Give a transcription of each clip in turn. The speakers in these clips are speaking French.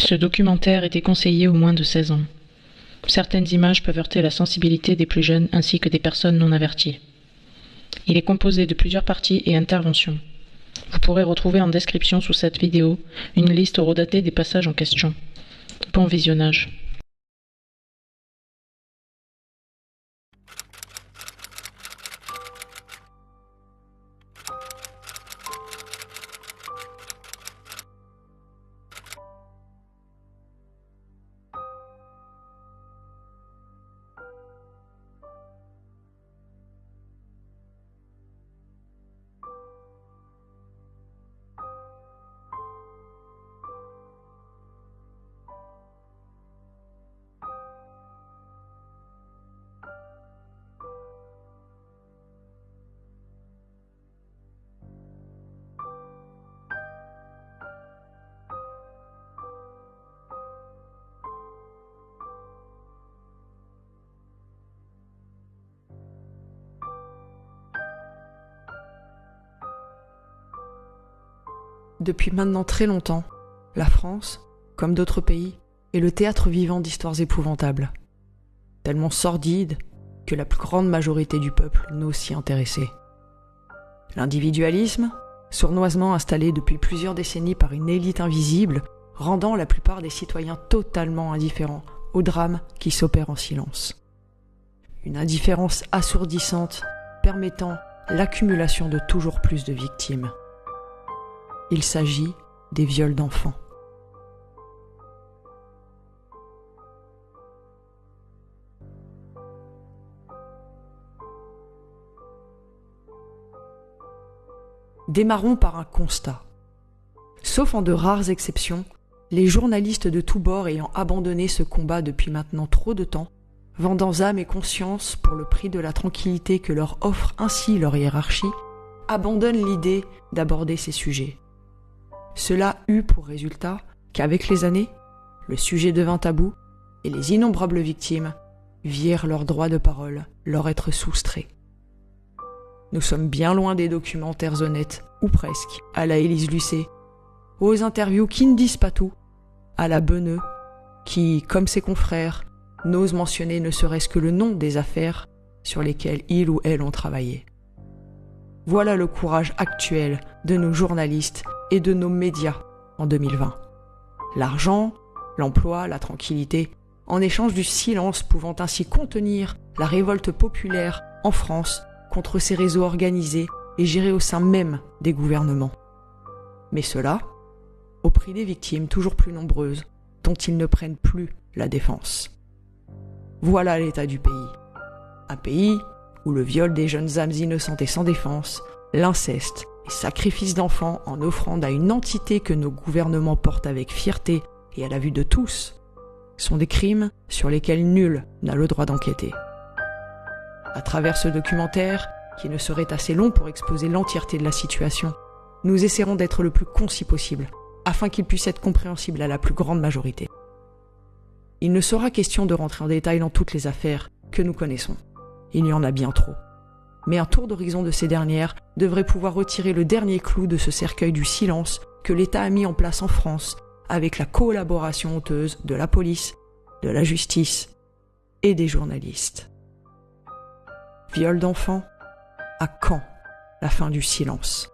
Ce documentaire est déconseillé aux moins de 16 ans. Certaines images peuvent heurter la sensibilité des plus jeunes ainsi que des personnes non averties. Il est composé de plusieurs parties et interventions. Vous pourrez retrouver en description sous cette vidéo une liste horodatée des passages en question. Bon visionnage. Depuis maintenant très longtemps, la France, comme d'autres pays, est le théâtre vivant d'histoires épouvantables, tellement sordides que la plus grande majorité du peuple n'ose s'y intéresser. L'individualisme, sournoisement installé depuis plusieurs décennies par une élite invisible, rendant la plupart des citoyens totalement indifférents aux drames qui s'opèrent en silence. Une indifférence assourdissante permettant l'accumulation de toujours plus de victimes. Il s'agit des viols d'enfants. Démarrons par un constat. Sauf en de rares exceptions, les journalistes de tous bords ayant abandonné ce combat depuis maintenant trop de temps, vendant âme et conscience pour le prix de la tranquillité que leur offre ainsi leur hiérarchie, abandonnent l'idée d'aborder ces sujets. Cela eut pour résultat qu'avec les années, le sujet devint tabou et les innombrables victimes virent leur droit de parole leur être soustrait. Nous sommes bien loin des documentaires honnêtes, ou presque, à la Élise Lucet, aux interviews qui ne disent pas tout, à la Beneux, qui, comme ses confrères, n'ose mentionner ne serait-ce que le nom des affaires sur lesquelles il ou elle ont travaillé. Voilà le courage actuel de nos journalistes et de nos médias en 2020. L'argent, l'emploi, la tranquillité, en échange du silence pouvant ainsi contenir la révolte populaire en France contre ces réseaux organisés et gérés au sein même des gouvernements. Mais cela, au prix des victimes toujours plus nombreuses, dont ils ne prennent plus la défense. Voilà l'état du pays. Un pays où le viol des jeunes âmes innocentes et sans défense, l'inceste et sacrifice d'enfants en offrande à une entité que nos gouvernements portent avec fierté et à la vue de tous, sont des crimes sur lesquels nul n'a le droit d'enquêter. À travers ce documentaire, qui ne serait assez long pour exposer l'entièreté de la situation, nous essaierons d'être le plus concis possible, afin qu'il puisse être compréhensible à la plus grande majorité. Il ne sera question de rentrer en détail dans toutes les affaires que nous connaissons. Il y en a bien trop. Mais un tour d'horizon de ces dernières devrait pouvoir retirer le dernier clou de ce cercueil du silence que l'État a mis en place en France avec la collaboration honteuse de la police, de la justice et des journalistes. Viol d'enfants, à quand la fin du silence ?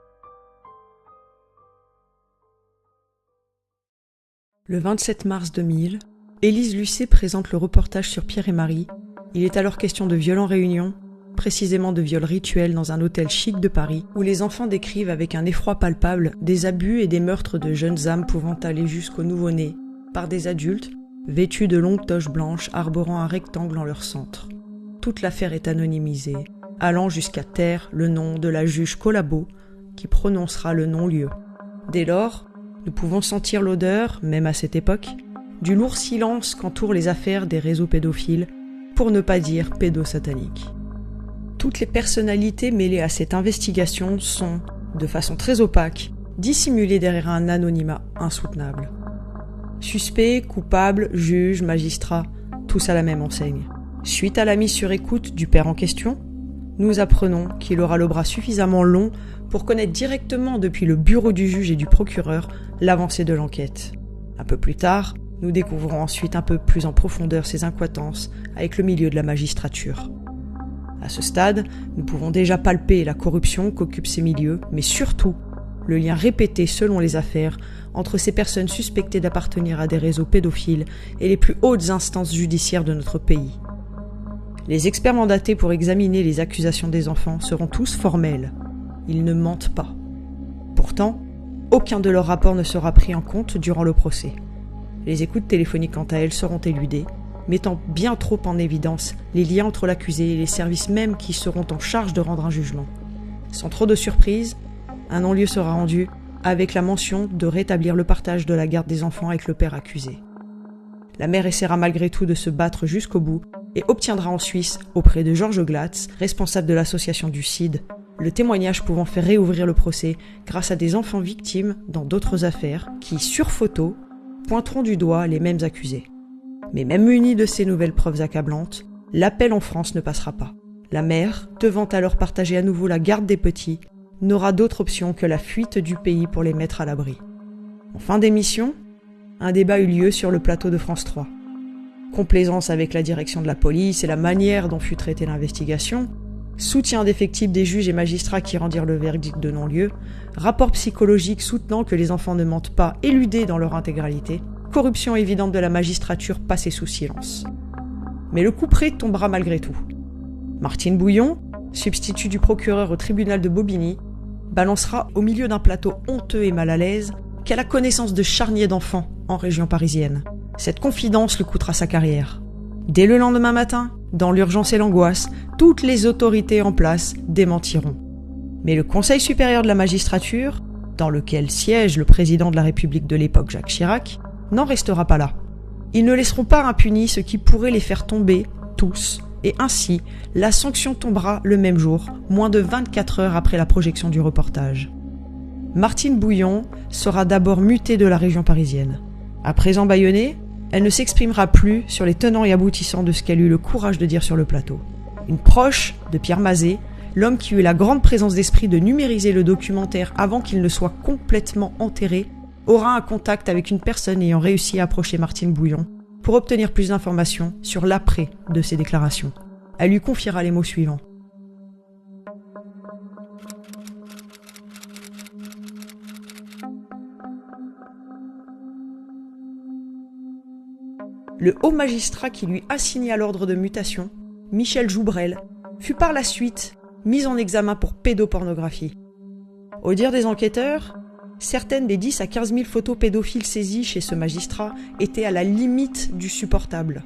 Le 27 mars 2000, Élise Lucet présente le reportage sur Pierre et Marie. Il est alors question de viol en réunion, précisément de viol rituel dans un hôtel chic de Paris, où les enfants décrivent avec un effroi palpable des abus et des meurtres de jeunes âmes pouvant aller jusqu'au nouveau-né, par des adultes, vêtus de longues toches blanches arborant un rectangle en leur centre. Toute l'affaire est anonymisée, allant jusqu'à taire le nom de la juge Collabo, qui prononcera le non-lieu. Dès lors, nous pouvons sentir l'odeur, même à cette époque, du lourd silence qu'entourent les affaires des réseaux pédophiles, pour ne pas dire pédosataniques. Toutes les personnalités mêlées à cette investigation sont, de façon très opaque, dissimulées derrière un anonymat insoutenable. Suspects, coupables, juges, magistrats, tous à la même enseigne. Suite à la mise sur écoute du père en question, nous apprenons qu'il aura le bras suffisamment long pour connaître directement depuis le bureau du juge et du procureur l'avancée de l'enquête. Un peu plus tard, nous découvrons ensuite un peu plus en profondeur ces incohérences avec le milieu de la magistrature. À ce stade, nous pouvons déjà palper la corruption qu'occupent ces milieux, mais surtout le lien répété selon les affaires entre ces personnes suspectées d'appartenir à des réseaux pédophiles et les plus hautes instances judiciaires de notre pays. Les experts mandatés pour examiner les accusations des enfants seront tous formels. Ils ne mentent pas. Pourtant, aucun de leurs rapports ne sera pris en compte durant le procès. Les écoutes téléphoniques, quant à elles, seront éludées, mettant bien trop en évidence les liens entre l'accusé et les services mêmes qui seront en charge de rendre un jugement. Sans trop de surprise, un non-lieu sera rendu avec la mention de rétablir le partage de la garde des enfants avec le père accusé. La mère essaiera malgré tout de se battre jusqu'au bout et obtiendra en Suisse, auprès de Georges Glatz, responsable de l'association du CID, le témoignage pouvant faire réouvrir le procès grâce à des enfants victimes dans d'autres affaires qui, sur photo, pointeront du doigt les mêmes accusés. Mais même munie de ces nouvelles preuves accablantes, l'appel en France ne passera pas. La mère, devant alors partager à nouveau la garde des petits, n'aura d'autre option que la fuite du pays pour les mettre à l'abri. En fin d'émission, un débat eut lieu sur le plateau de France 3. Complaisance avec la direction de la police et la manière dont fut traitée l'investigation, soutien d'effectifs des juges et magistrats qui rendirent le verdict de non-lieu, rapport psychologique soutenant que les enfants ne mentent pas, éludés dans leur intégralité, corruption évidente de la magistrature passée sous silence. Mais le couperet tombera malgré tout. Martine Bouillon, substitut du procureur au tribunal de Bobigny, balancera au milieu d'un plateau honteux et mal à l'aise qu'elle a connaissance de charniers d'enfants en région parisienne. Cette confidence lui coûtera sa carrière. Dès le lendemain matin, dans l'urgence et l'angoisse, toutes les autorités en place démentiront. Mais le Conseil supérieur de la magistrature, dans lequel siège le président de la République de l'époque Jacques Chirac, n'en restera pas là. Ils ne laisseront pas impunis ce qui pourrait les faire tomber, tous, et ainsi, la sanction tombera le même jour, moins de 24 heures après la projection du reportage. Martine Bouillon sera d'abord mutée de la région parisienne. À présent bâillonnée, elle ne s'exprimera plus sur les tenants et aboutissants de ce qu'elle eut le courage de dire sur le plateau. Une proche de Pierre Mazet, l'homme qui eut la grande présence d'esprit de numériser le documentaire avant qu'il ne soit complètement enterré, aura un contact avec une personne ayant réussi à approcher Martine Bouillon pour obtenir plus d'informations sur l'après de ses déclarations. Elle lui confiera les mots suivants. Le haut magistrat qui lui assigna l'ordre de mutation, Michel Joubrel, fut par la suite mis en examen pour pédopornographie. Au dire des enquêteurs, certaines des 10 à 15 000 photos pédophiles saisies chez ce magistrat étaient à la limite du supportable.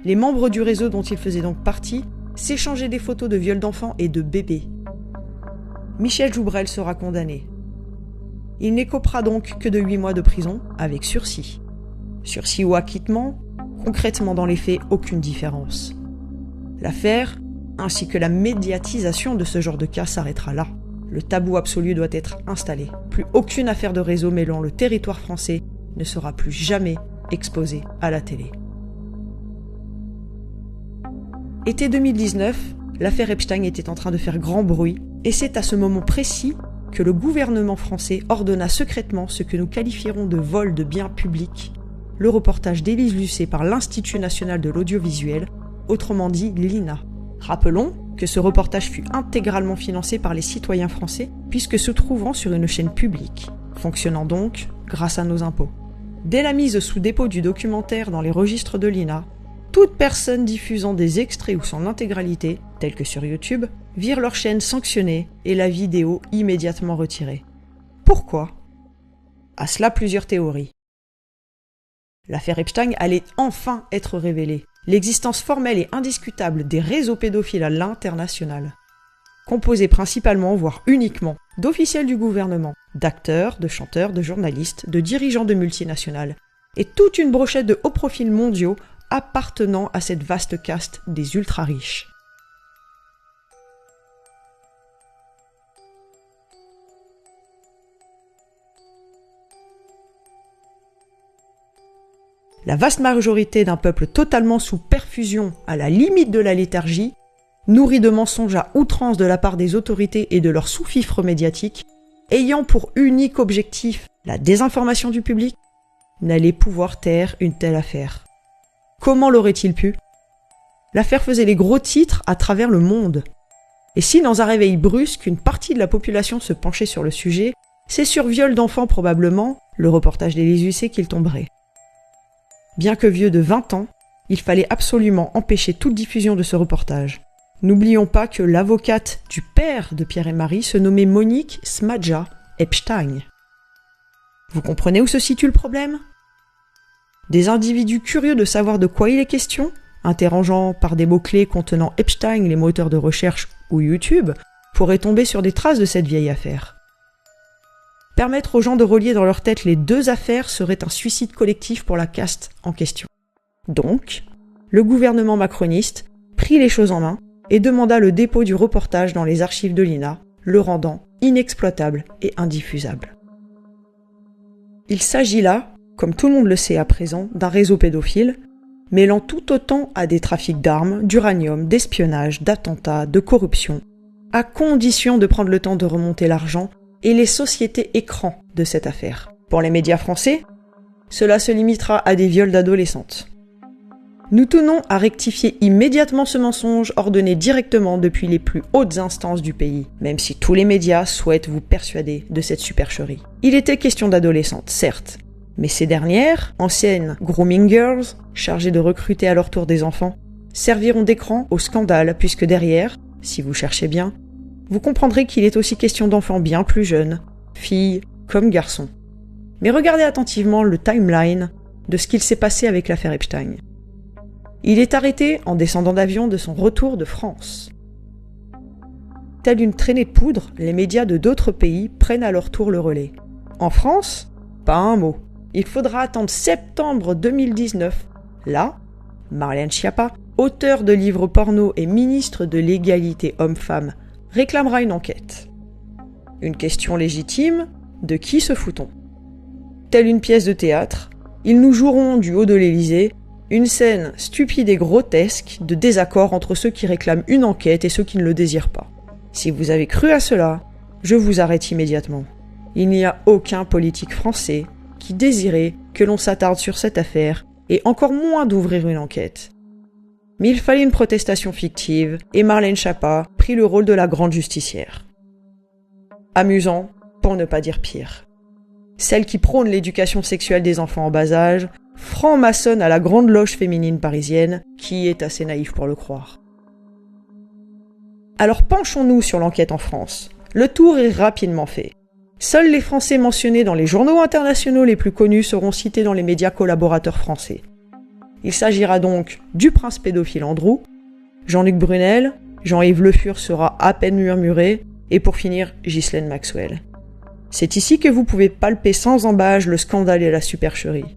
Les membres du réseau dont il faisait donc partie s'échangeaient des photos de viols d'enfants et de bébés. Michel Joubrel sera condamné. Il n'écopera donc que de 8 mois de prison avec sursis. Sursis ou acquittement, concrètement dans les faits, aucune différence. L'affaire, ainsi que la médiatisation de ce genre de cas s'arrêtera là. Le tabou absolu doit être installé. Plus aucune affaire de réseau mêlant le territoire français ne sera plus jamais exposée à la télé. Été 2019, l'affaire Epstein était en train de faire grand bruit, et c'est à ce moment précis que le gouvernement français ordonna secrètement ce que nous qualifierons de vol de biens publics, le reportage d'Élise Lucet par l'Institut national de l'audiovisuel, autrement dit l'INA. Rappelons que ce reportage fut intégralement financé par les citoyens français puisque se trouvant sur une chaîne publique, fonctionnant donc grâce à nos impôts. Dès la mise sous dépôt du documentaire dans les registres de l'INA, toute personne diffusant des extraits ou son intégralité, tels que sur YouTube, virent leur chaîne sanctionnée et la vidéo immédiatement retirée. Pourquoi ? À cela plusieurs théories. L'affaire Epstein allait enfin être révélée. L'existence formelle et indiscutable des réseaux pédophiles à l'international, composés principalement, voire uniquement, d'officiels du gouvernement, d'acteurs, de chanteurs, de journalistes, de dirigeants de multinationales, et toute une brochette de hauts profils mondiaux appartenant à cette vaste caste des ultra-riches. La vaste majorité d'un peuple totalement sous perfusion, à la limite de la léthargie, nourri de mensonges à outrance de la part des autorités et de leurs sous-fifres médiatiques, ayant pour unique objectif la désinformation du public, n'allait pouvoir taire une telle affaire. Comment l'aurait-il pu ? L'affaire faisait les gros titres à travers le monde. Et si dans un réveil brusque, une partie de la population se penchait sur le sujet, c'est sur viol d'enfants probablement, le reportage d'Élise Lucet qu'il tomberait. Bien que vieux de 20 ans, il fallait absolument empêcher toute diffusion de ce reportage. N'oublions pas que l'avocate du père de Pierre et Marie se nommait Monique Smadja Epstein. Vous comprenez où se situe le problème ? Des individus curieux de savoir de quoi il est question, interrogeant par des mots-clés contenant Epstein, les moteurs de recherche ou YouTube, pourraient tomber sur des traces de cette vieille affaire. Permettre aux gens de relier dans leur tête les deux affaires serait un suicide collectif pour la caste en question. Donc, le gouvernement macroniste prit les choses en main et demanda le dépôt du reportage dans les archives de l'INA, le rendant inexploitable et indiffusable. Il s'agit là, comme tout le monde le sait à présent, d'un réseau pédophile, mêlant tout autant à des trafics d'armes, d'uranium, d'espionnage, d'attentats, de corruption, à condition de prendre le temps de remonter l'argent et les sociétés écrans de cette affaire. Pour les médias français, cela se limitera à des viols d'adolescentes. Nous tenons à rectifier immédiatement ce mensonge ordonné directement depuis les plus hautes instances du pays, même si tous les médias souhaitent vous persuader de cette supercherie. Il était question d'adolescentes, certes, mais ces dernières, anciennes grooming girls, chargées de recruter à leur tour des enfants, serviront d'écran au scandale puisque derrière, si vous cherchez bien, vous comprendrez qu'il est aussi question d'enfants bien plus jeunes, filles comme garçons. Mais regardez attentivement le timeline de ce qu'il s'est passé avec l'affaire Epstein. Il est arrêté en descendant d'avion de son retour de France. Telle une traînée de poudre, les médias de d'autres pays prennent à leur tour le relais. En France, pas un mot. Il faudra attendre septembre 2019. Là, Marlène Schiappa, auteure de livres porno et ministre de l'égalité homme-femme, réclamera une enquête. Une question légitime, de qui se fout-on ? Telle une pièce de théâtre, ils nous joueront du haut de l'Élysée une scène stupide et grotesque de désaccord entre ceux qui réclament une enquête et ceux qui ne le désirent pas. Si vous avez cru à cela, je vous arrête immédiatement. Il n'y a aucun politique français qui désirait que l'on s'attarde sur cette affaire et encore moins d'ouvrir une enquête. Mais il fallait une protestation fictive et Marlène Schiappa prit le rôle de la grande justicière. Amusant, pour ne pas dire pire. Celle qui prône l'éducation sexuelle des enfants en bas âge, franc-maçonne à la grande loge féminine parisienne, qui est assez naïf pour le croire. Alors penchons-nous sur l'enquête en France. Le tour est rapidement fait. Seuls les Français mentionnés dans les journaux internationaux les plus connus seront cités dans les médias collaborateurs français. Il s'agira donc du prince pédophile Andrew, Jean-Luc Brunel, Jean-Yves Le Fur sera à peine murmuré, et pour finir, Ghislaine Maxwell. C'est ici que vous pouvez palper sans embâche le scandale et la supercherie.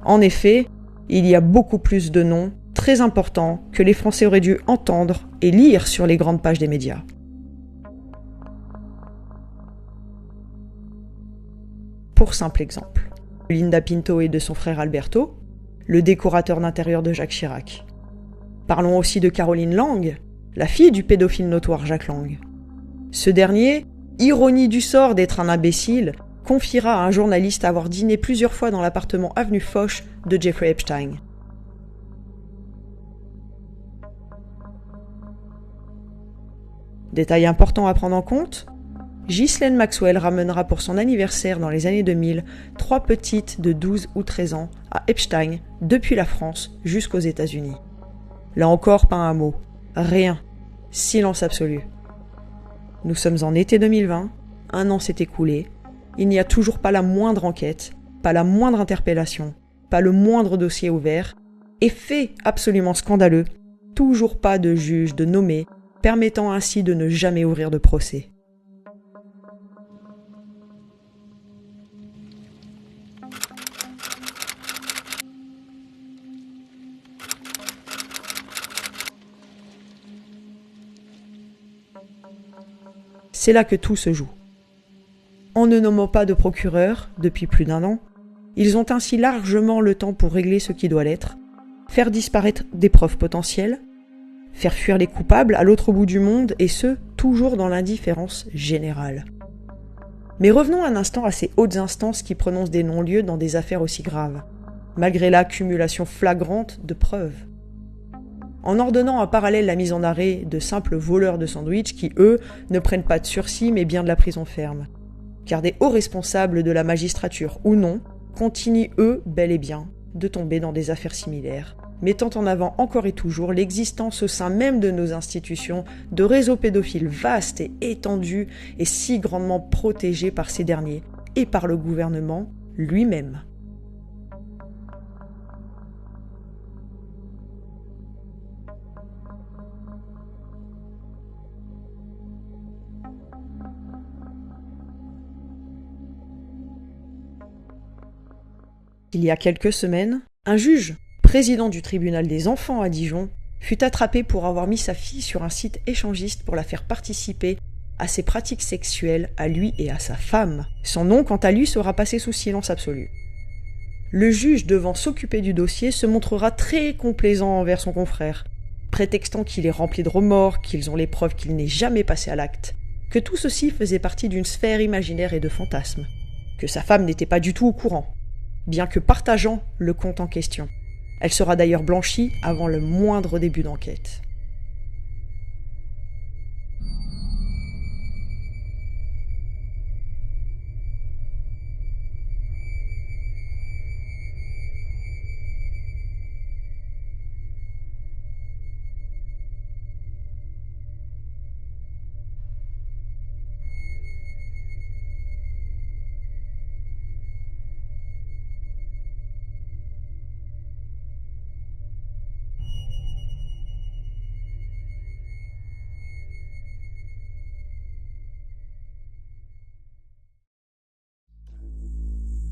En effet, il y a beaucoup plus de noms très importants que les Français auraient dû entendre et lire sur les grandes pages des médias. Pour simple exemple, Linda Pinto et de son frère Alberto, le décorateur d'intérieur de Jacques Chirac. Parlons aussi de Caroline Lang, la fille du pédophile notoire Jacques Lang. Ce dernier, ironie du sort d'être un imbécile, confiera à un journaliste avoir dîné plusieurs fois dans l'appartement avenue Foch de Jeffrey Epstein. Détail important à prendre en compte, Ghislaine Maxwell ramènera pour son anniversaire dans les années 2000 3 petites de 12 ou 13 ans à Epstein depuis la France jusqu'aux États-Unis. Là encore, pas un mot, rien, silence absolu. Nous sommes en été 2020, un an s'est écoulé, il n'y a toujours pas la moindre enquête, pas la moindre interpellation, pas le moindre dossier ouvert, et fait absolument scandaleux, toujours pas de juge de nommé, permettant ainsi de ne jamais ouvrir de procès. C'est là que tout se joue. En ne nommant pas de procureur depuis plus d'1 an, ils ont ainsi largement le temps pour régler ce qui doit l'être, faire disparaître des preuves potentielles, faire fuir les coupables à l'autre bout du monde et ce, toujours dans l'indifférence générale. Mais revenons un instant à ces hautes instances qui prononcent des non-lieux dans des affaires aussi graves, malgré l'accumulation flagrante de preuves. En ordonnant en parallèle la mise en arrêt de simples voleurs de sandwich qui, eux, ne prennent pas de sursis mais bien de la prison ferme. Car des hauts responsables de la magistrature ou non continuent, eux, bel et bien, de tomber dans des affaires similaires, mettant en avant encore et toujours l'existence au sein même de nos institutions de réseaux pédophiles vastes et étendus et si grandement protégés par ces derniers et par le gouvernement lui-même. Il y a quelques semaines, un juge, président du tribunal des enfants à Dijon, fut attrapé pour avoir mis sa fille sur un site échangiste pour la faire participer à ses pratiques sexuelles à lui et à sa femme. Son nom, quant à lui, sera passé sous silence absolu. Le juge, devant s'occuper du dossier, se montrera très complaisant envers son confrère, prétextant qu'il est rempli de remords, qu'ils ont les preuves qu'il n'est jamais passé à l'acte, que tout ceci faisait partie d'une sphère imaginaire et de fantasmes, que sa femme n'était pas du tout au courant, bien que partageant le compte en question. Elle sera d'ailleurs blanchie avant le moindre début d'enquête.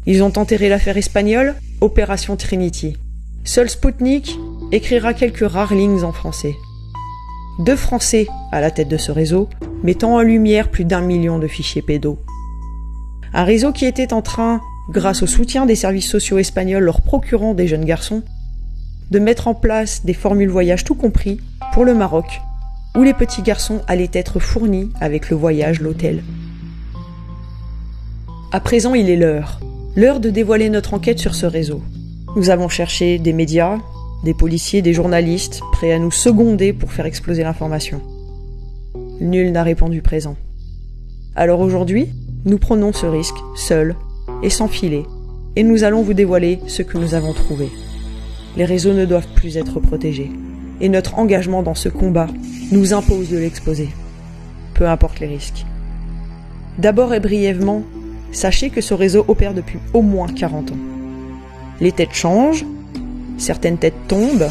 Ils ont enterré l'affaire espagnole, Opération Trinity. Seul Spoutnik écrira quelques rares lignes en français. 2 Français à la tête de ce réseau, mettant en lumière plus d'1 million de fichiers pédos. Un réseau qui était en train, grâce au soutien des services sociaux espagnols leur procurant des jeunes garçons, de mettre en place des formules voyage tout compris pour le Maroc, où les petits garçons allaient être fournis avec le voyage, l'hôtel. À présent, il est l'heure de dévoiler notre enquête sur ce réseau. Nous avons cherché des médias, des policiers, des journalistes, prêts à nous seconder pour faire exploser l'information. Nul n'a répondu présent. Alors aujourd'hui, nous prenons ce risque, seuls et sans filet, et nous allons vous dévoiler ce que nous avons trouvé. Les réseaux ne doivent plus être protégés, et notre engagement dans ce combat nous impose de l'exposer. Peu importe les risques. D'abord et brièvement, sachez que ce réseau opère depuis au moins 40 ans. Les têtes changent, certaines têtes tombent,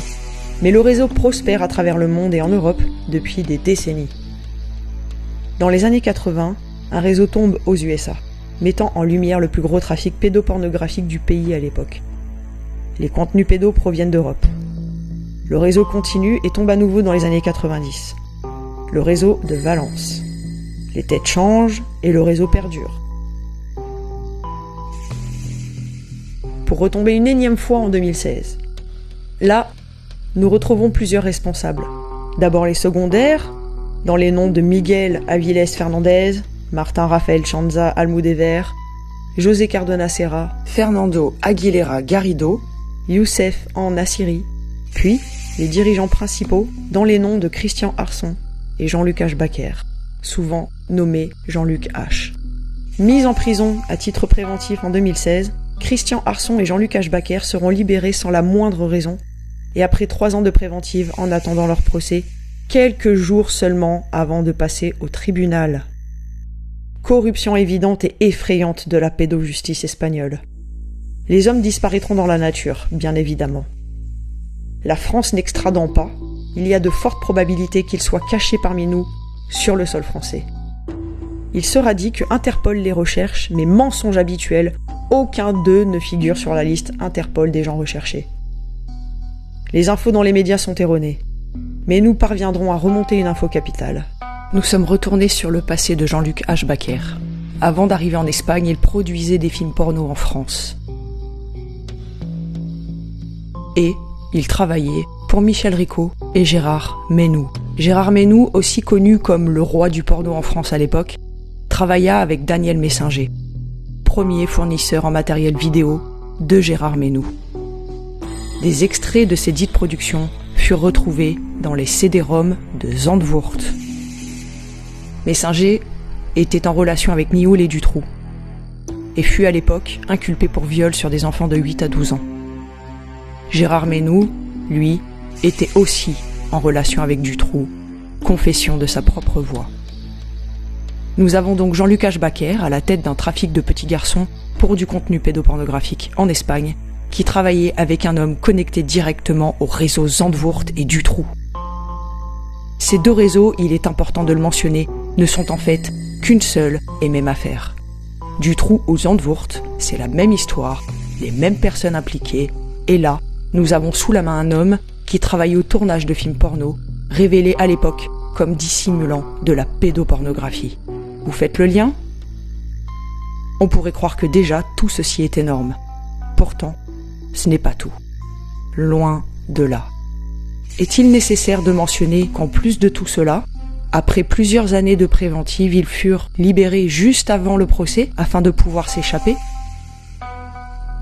mais le réseau prospère à travers le monde et en Europe depuis des décennies. Dans les années 80, un réseau tombe aux USA, mettant en lumière le plus gros trafic pédopornographique du pays à l'époque. Les contenus pédos proviennent d'Europe. Le réseau continue et tombe à nouveau dans les années 90. Le réseau de Valence. Les têtes changent et le réseau perdure. Pour retomber une énième fois en 2016. Là, nous retrouvons plusieurs responsables. D'abord les secondaires, dans les noms de Miguel Aviles Fernandez, Martin Rafael Chanza Almudever, José Cardona Serra, Fernando Aguilera Garrido, Youssef en Nassiri, puis les dirigeants principaux dans les noms de Christian Arson et Jean-Luc H. Baker, souvent nommé Jean-Luc H. Mis en prison à titre préventif en 2016, Christian Arson et Jean-Luc H. Baker seront libérés sans la moindre raison, et après 3 ans de préventive en attendant leur procès, quelques jours seulement avant de passer au tribunal. Corruption évidente et effrayante de la pédojustice espagnole. Les hommes disparaîtront dans la nature, bien évidemment. La France n'extradant pas, il y a de fortes probabilités qu'ils soient cachés parmi nous, sur le sol français. Il sera dit que Interpol les recherche, mais mensonge habituel, aucun d'eux ne figure sur la liste Interpol des gens recherchés. Les infos dans les médias sont erronées, mais nous parviendrons à remonter une info capitale. Nous sommes retournés sur le passé de Jean-Luc H. Baker. Avant d'arriver en Espagne, il produisait des films porno en France. Et il travaillait pour Michel Ricot et Gérard Menou. Gérard Menou, aussi connu comme le roi du porno en France à l'époque, travailla avec Daniel Messinger, premier fournisseur en matériel vidéo de Gérard Menou. Des extraits de ces dites productions furent retrouvés dans les CD-ROM de Zandvoort. Messinger était en relation avec Nioul et Dutroux et fut à l'époque inculpé pour viol sur des enfants de 8 à 12 ans. Gérard Menou, lui, était aussi en relation avec Dutroux, confession de sa propre voix. Nous avons donc Jean-Luc Aschbacher à la tête d'un trafic de petits garçons pour du contenu pédopornographique en Espagne, qui travaillait avec un homme connecté directement au réseau Zandvoort et Dutroux. Ces deux réseaux, il est important de le mentionner, ne sont en fait qu'une seule et même affaire. Dutroux ou Zandvoort, c'est la même histoire, les mêmes personnes impliquées, et là, nous avons sous la main un homme qui travaille au tournage de films porno, révélés à l'époque comme dissimulant de la pédopornographie. Vous faites le lien ? On pourrait croire que déjà tout ceci est énorme. Pourtant, ce n'est pas tout. Loin de là. Est-il nécessaire de mentionner qu'en plus de tout cela, après plusieurs années de préventive, ils furent libérés juste avant le procès afin de pouvoir s'échapper ?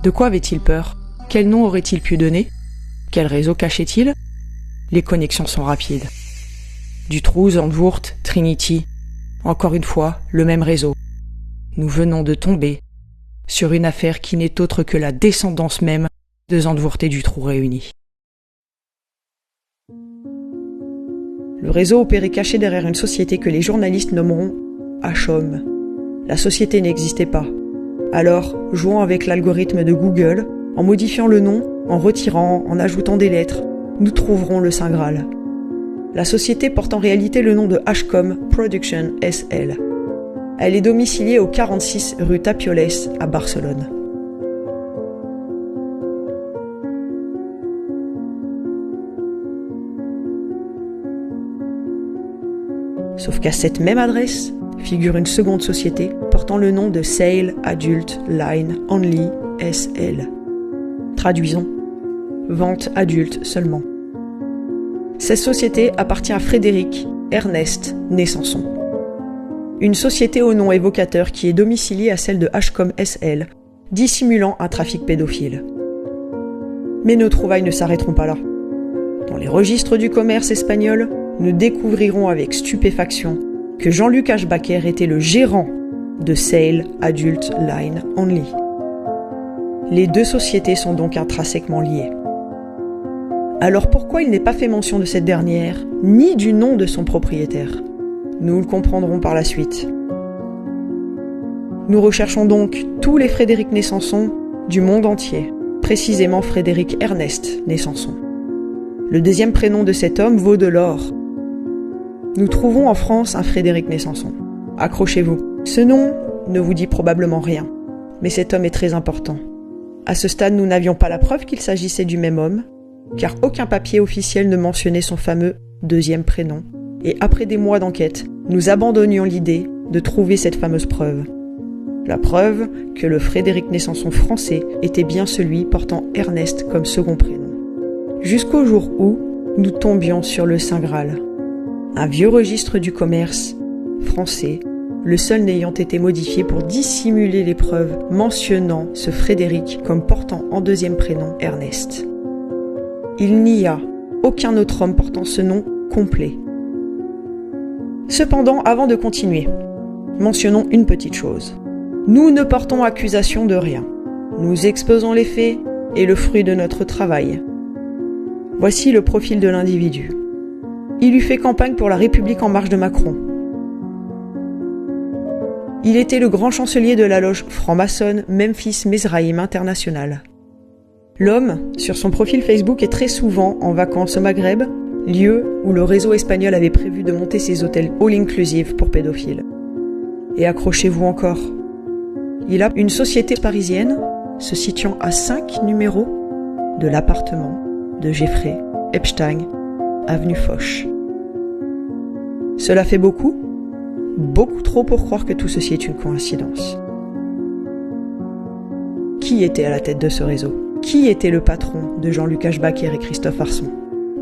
De quoi avait-il peur ? Quel nom aurait-il pu donner ? Quel réseau cachait-il ? Les connexions sont rapides. Dutroux, Zandvoort, Trinity, encore une fois, le même réseau. Nous venons de tomber sur une affaire qui n'est autre que la descendance même de Zandvoort et Dutroux réunis. Le réseau opérait caché derrière une société que les journalistes nommeront HOM. La société n'existait pas. Alors, jouons avec l'algorithme de Google, en modifiant le nom, en retirant, en ajoutant des lettres, nous trouverons le Saint Graal. La société porte en réalité le nom de HCOM Production SL. Elle est domiciliée au 46 rue Tapioles à Barcelone. Sauf qu'à cette même adresse figure une seconde société portant le nom de Sale Adult Line Only SL. Traduisons, vente adulte seulement. Cette société appartient à Frédéric Ernest né Sanson. Une société au nom évocateur qui est domiciliée à celle de HCOM SL, dissimulant un trafic pédophile. Mais nos trouvailles ne s'arrêteront pas là. Dans les registres du commerce espagnol, nous découvrirons avec stupéfaction que Jean-Luc Aschbacher était le gérant de Sale Adult Line Only. Les deux sociétés sont donc intrinsèquement liées. Alors pourquoi il n'est pas fait mention de cette dernière, ni du nom de son propriétaire ? Nous le comprendrons par la suite. Nous recherchons donc tous les Frédéric né Sanson du monde entier, précisément Frédéric Ernest né Sanson. Le deuxième prénom de cet homme vaut de l'or. Nous trouvons en France un Frédéric né Sanson. Accrochez-vous. Ce nom ne vous dit probablement rien, mais cet homme est très important. À ce stade, nous n'avions pas la preuve qu'il s'agissait du même homme, car aucun papier officiel ne mentionnait son fameux deuxième prénom. Et après des mois d'enquête, nous abandonnions l'idée de trouver cette fameuse preuve. La preuve que le Frédéric né Sanson français était bien celui portant Ernest comme second prénom. Jusqu'au jour où nous tombions sur le Saint Graal. Un vieux registre du commerce français, le seul n'ayant été modifié pour dissimuler les preuves mentionnant ce Frédéric comme portant en deuxième prénom Ernest. Il n'y a aucun autre homme portant ce nom complet. Cependant, avant de continuer, mentionnons une petite chose. Nous ne portons accusation de rien. Nous exposons les faits et le fruit de notre travail. Voici le profil de l'individu. Il eut fait campagne pour la République en marche de Macron. Il était le grand chancelier de la loge franc-maçonne Memphis Mizraïm International. L'homme, sur son profil Facebook, est très souvent en vacances au Maghreb, lieu où le réseau espagnol avait prévu de monter ses hôtels all-inclusive pour pédophiles. Et accrochez-vous encore. Il a une société parisienne se situant à 5 numéros de l'appartement de Jeffrey Epstein, avenue Foch. Cela fait beaucoup trop pour croire que tout ceci est une coïncidence. Qui était à la tête de ce réseau ? Qui était le patron de Jean-Luc Aschbacher et Christophe Arson ?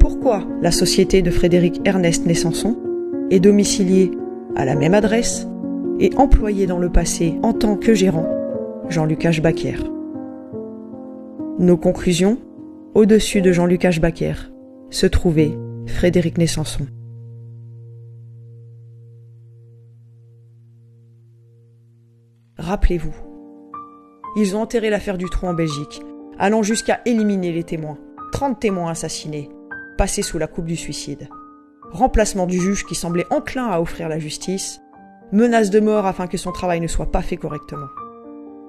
Pourquoi la société de Frédéric Ernest né Sanson est domiciliée à la même adresse, et employé dans le passé en tant que gérant, Jean-Luc Ashbaker. Nos conclusions, au-dessus de Jean-Luc Ashbaker, se trouvait Frédéric Nessanson. Rappelez-vous, ils ont enterré l'affaire Dutroux en Belgique, allant jusqu'à éliminer les témoins. 30 témoins assassinés, passés sous la coupe du suicide. Remplacement du juge qui semblait enclin à offrir la justice, menace de mort afin que son travail ne soit pas fait correctement.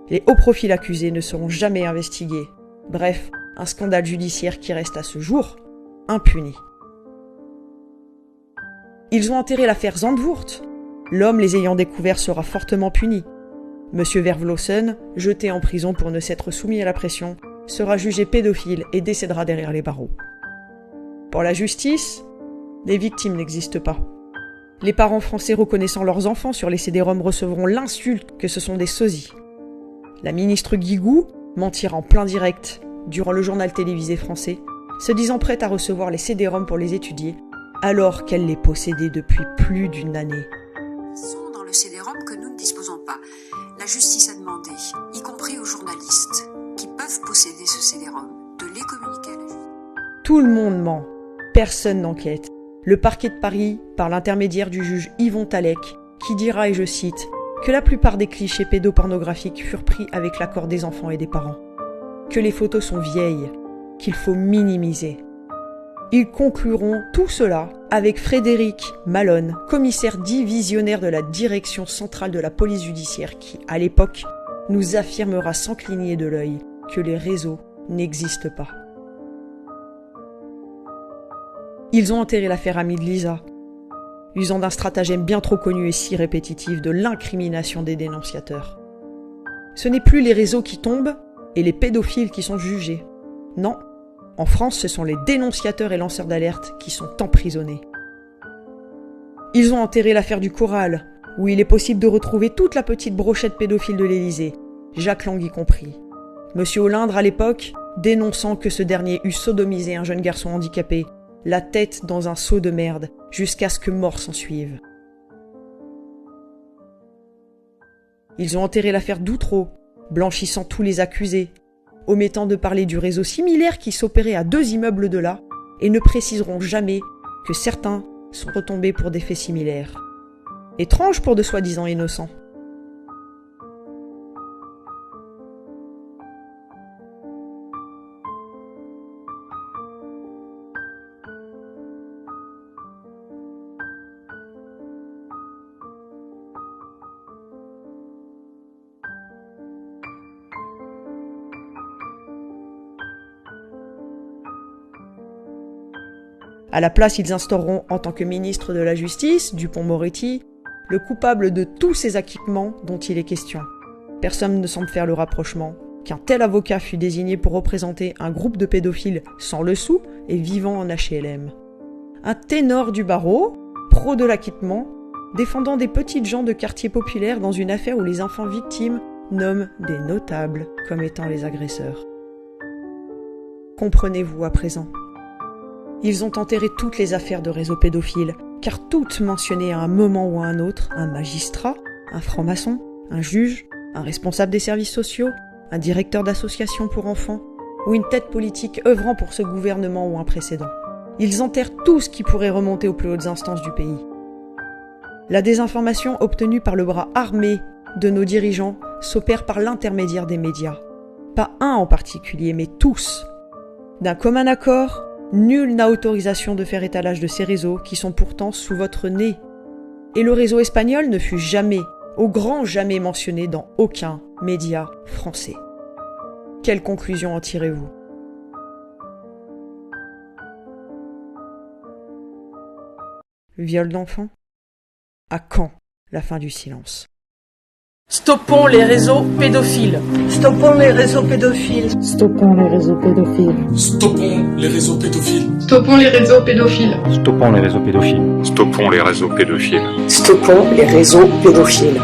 Les hauts profils accusés ne seront jamais investigués. Bref, un scandale judiciaire qui reste à ce jour impuni. Ils ont enterré l'affaire Zandvoort. L'homme les ayant découverts sera fortement puni. Monsieur Vervlossen, jeté en prison pour ne s'être soumis à la pression, sera jugé pédophile et décédera derrière les barreaux. Pour la justice, les victimes n'existent pas. Les parents français reconnaissant leurs enfants sur les CD-ROM recevront l'insulte que ce sont des sosies. La ministre Guigou mentira en plein direct durant le journal télévisé français, se disant prête à recevoir les CD-ROM pour les étudier, alors qu'elle les possédait depuis plus d'une année. Sont dans le CD-ROM que nous ne disposons pas. La justice a demandé, y compris aux journalistes, qui peuvent posséder ce CD-ROM, de les communiquer à la justice. Tout le monde ment. Personne n'enquête. Le parquet de Paris, par l'intermédiaire du juge Yvon Talec, qui dira, et je cite, que la plupart des clichés pédopornographiques furent pris avec l'accord des enfants et des parents, que les photos sont vieilles, qu'il faut minimiser. Ils concluront tout cela avec Frédéric Malone, commissaire divisionnaire de la direction centrale de la police judiciaire qui, à l'époque, nous affirmera sans cligner de l'œil que les réseaux n'existent pas. Ils ont enterré l'affaire Ami de Lisa, usant d'un stratagème bien trop connu et si répétitif de l'incrimination des dénonciateurs. Ce n'est plus les réseaux qui tombent et les pédophiles qui sont jugés. Non, en France, ce sont les dénonciateurs et lanceurs d'alerte qui sont emprisonnés. Ils ont enterré l'affaire du Choral, où il est possible de retrouver toute la petite brochette pédophile de l'Élysée, Jacques Lang y compris. Monsieur Olindre, à l'époque, dénonçant que ce dernier eût sodomisé un jeune garçon handicapé, la tête dans un seau de merde, jusqu'à ce que mort s'ensuive. Ils ont enterré l'affaire Doutreau, blanchissant tous les accusés, omettant de parler du réseau similaire qui s'opérait à 2 immeubles de là, et ne préciseront jamais que certains sont retombés pour des faits similaires. Étrange pour de soi-disant innocents. À la place, ils instaureront, en tant que ministre de la Justice, Dupond-Moretti, le coupable de tous ces acquittements dont il est question. Personne ne semble faire le rapprochement qu'un tel avocat fut désigné pour représenter un groupe de pédophiles sans le sou et vivant en HLM. Un ténor du barreau, pro de l'acquittement, défendant des petites gens de quartier populaire dans une affaire où les enfants victimes nomment des notables comme étant les agresseurs. Comprenez-vous à présent ? Ils ont enterré toutes les affaires de réseaux pédophiles, car toutes mentionnaient à un moment ou à un autre un magistrat, un franc-maçon, un juge, un responsable des services sociaux, un directeur d'association pour enfants, ou une tête politique œuvrant pour ce gouvernement ou un précédent. Ils enterrent tout ce qui pourrait remonter aux plus hautes instances du pays. La désinformation obtenue par le bras armé de nos dirigeants s'opère par l'intermédiaire des médias. Pas un en particulier, mais tous. D'un commun accord, nul n'a autorisation de faire étalage de ces réseaux qui sont pourtant sous votre nez. Et le réseau espagnol ne fut jamais, au grand jamais mentionné dans aucun média français. Quelle conclusion en tirez-vous ? Viol d'enfants ? À quand la fin du silence ? Stoppons les réseaux pédophiles. Stoppons les réseaux pédophiles. Stoppons les réseaux pédophiles. Stoppons les réseaux pédophiles. Stoppons les réseaux pédophiles. Stoppons les réseaux pédophiles. Stoppons les réseaux pédophiles. Stoppons les réseaux pédophiles.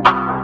Thank you.